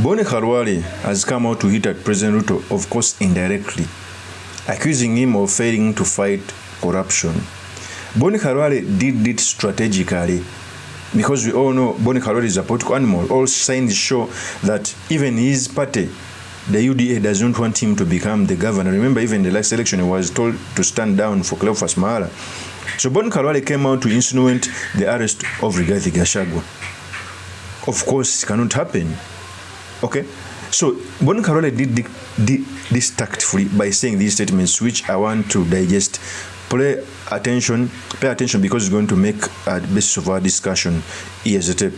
BONI KHALWALE has come out to hit at President Ruto, of course indirectly, accusing him of failing to fight corruption. BONI KHALWALE did it strategically because we all know BONI KHALWALE is a political animal. All signs show that even his party, the UDA, does not want him to become the governor. Remember, even the last election, he was told to stand down for Cleophas Malala. So BONI KHALWALE came out to insinuate the arrest of Rigathi Gachagua. Of course, it cannot happen. Okay, so BONI KHALWALE did this tactfully by saying these statements, which I want to digest. Pay attention because it's going to make a basis of our discussion. Here's the tape.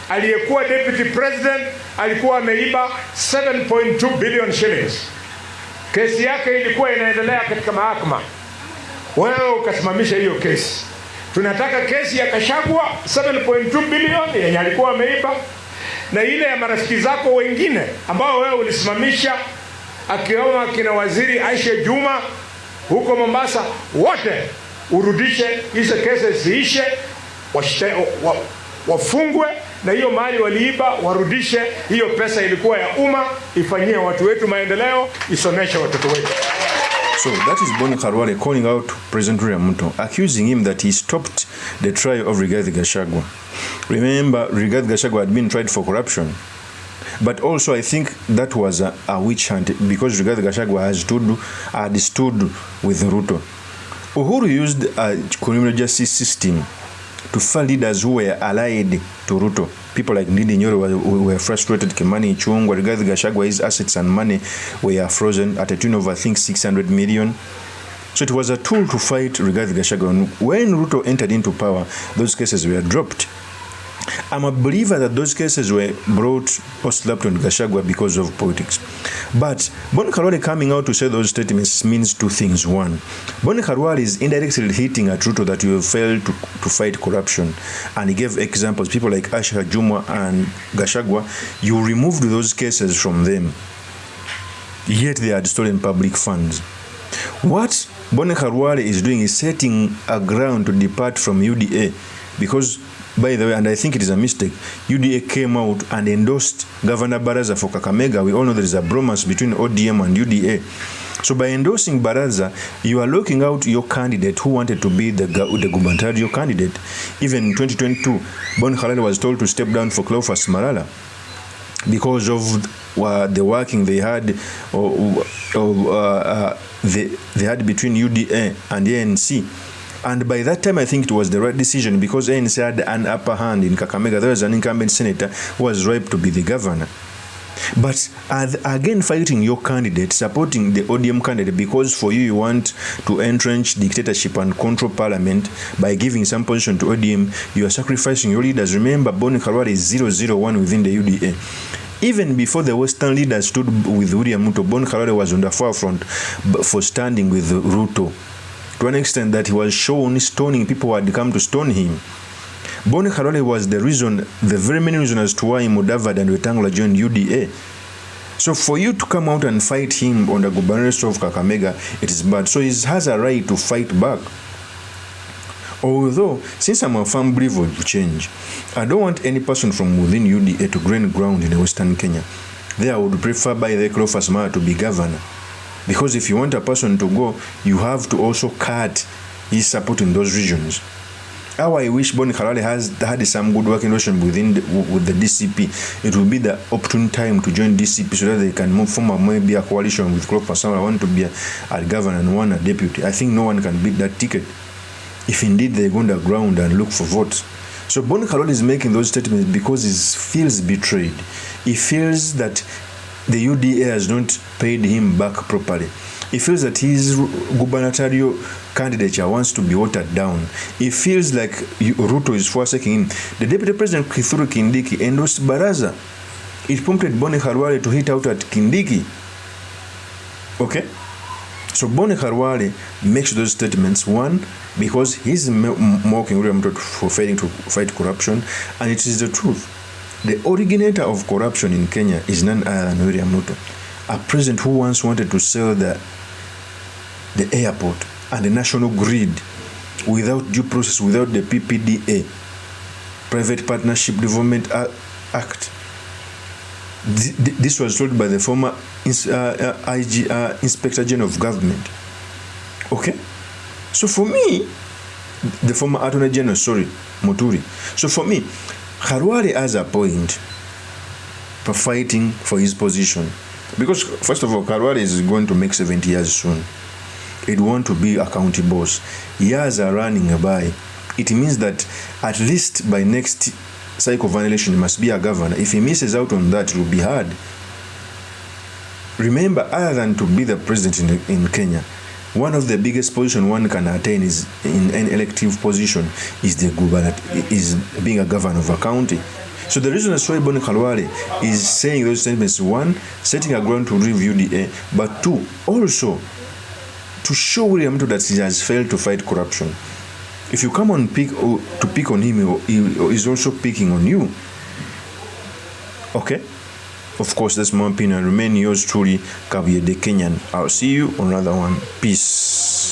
Aliyekuwa deputy president alikuwa ameiba 7.2 billion shillings. Kesi yake ilikuwa inaendelea katika mahakama. Wewe ukasimamisha hiyo kesi. Tunataka kesi ya Gachagua 7.2 billion yenye alikuwa ameiba, na ile ya marafiki zako wengine ambao wewe ulisimamisha, akiwemo kina waziri Aisha Juma huko Mombasa, wote urudishe hizo kesi ziishe, wafungwe, na hiyo mali waliiba warudishe. Hiyo pesa ilikuwa ya umma, ifanyie watu wetu maendeleo, isomeshe watoto wetu. So that is BONI KHALWALE calling out President Ruto, accusing him that he stopped the trial of Rigathi Gachagua. Remember, Rigathi Gachagua had been tried for corruption. But also I think that was a witch hunt, because Rigathi Gachagua had stood with Ruto. Uhuru used a criminal justice system to fund leaders who were allied to Ruto. People like Ndindi Nyoro were frustrated. Kimani Ichung'wah, Rigathi Gachagua, his assets and money were frozen at a tune of, I think, 600 million. So it was a tool to fight Rigathi Gachagua. When Ruto entered into power, those cases were dropped. I'm a believer that those cases were brought or slapped on Gachagua because of politics. But BONI KHALWALE coming out to say those statements means two things. One, BONI KHALWALE is indirectly hitting at Ruto that you have failed to fight corruption. And he gave examples. People like Aisha Juma and Gachagua, you removed those cases from them, yet they had stolen public funds. What BONI KHALWALE is doing is setting a ground to depart from UDA, because, by the way, and I think it is a mistake, UDA came out and endorsed Governor Baraza for Kakamega. We all know there is a bromance between ODM and UDA. So by endorsing Baraza, you are looking out your candidate who wanted to be the gubernatorial candidate. Even in 2022, BONI KHALWALE was told to step down for Cleophas Malala because of the working they had they had between UDA and ANC. And by that time, I think it was the right decision, because ANC had an upper hand in Kakamega. There was an incumbent senator who was ripe to be the governor. But again, fighting your candidate, supporting the ODM candidate, because for you want to entrench dictatorship and control parliament by giving some position to ODM, you are sacrificing your leaders. Remember, BONI KHALWALE is 001 within the UDA. Even before the Western leaders stood with William Ruto, BONI KHALWALE was on the forefront for standing with Ruto, to an extent that he was shown stoning people who had come to stone him. BONI KHALWALE was the reason, the very main reason as to why Mudavadi and Wetangula joined UDA. So for you to come out and fight him on the gubernatorial of Kakamega, it is bad. So he has a right to fight back. Although, since I'm a firm believer of change, I don't want any person from within UDA to gain ground in the Western Kenya. There I would prefer by the Cleophas Malala to be governor. Because if you want a person to go, you have to also cut his support in those regions. How I wish BONI KHALWALE had some good working relation with the DCP. It will be the opportune time to join DCP so that they can form maybe a coalition with Cleophas Malala. I want to be a governor and one a deputy. I think no one can beat that ticket, if indeed they go underground and look for votes. So BONI KHALWALE is making those statements because he feels betrayed. He feels that the UDA has not paid him back properly. He feels that his gubernatorial candidature wants to be watered down. He feels like Ruto is forsaking him. The Deputy President Kithure Kindiki endorsed Baraza. It prompted BONI KHALWALE to hit out at Kindiki. Okay? So BONI KHALWALE makes those statements, one, because he's mocking William Ruto for failing to fight corruption, and it is the truth. The originator of corruption in Kenya is none other than William Ruto, a president who once wanted to sell the airport and the national grid without due process, without the PPDA. Private Partnership Development Act. This was told by the former Inspector General of Government. Okay? So for me, the former Attorney General, Muturi. So for me, Khalwale has a point for fighting for his position. Because, first of all, Khalwale is going to make 70 years soon. He'd want to be a county boss. Years are running by. It means that at least by next cycle of an election, he must be a governor. If he misses out on that, it will be hard. Remember, other than to be the president in Kenya, one of the biggest positions one can attain is in an elective position is being a governor of a county. So the reason that's why BONI KHALWALE is saying those statements, one, setting a ground to review the but two, also to show William Ruto that he has failed to fight corruption. If you come on pick on him, he is also picking on you. Okay? Of course, that's my opinion. Remain yours truly, Kabye the Kenyan. I'll see you on another one. Peace.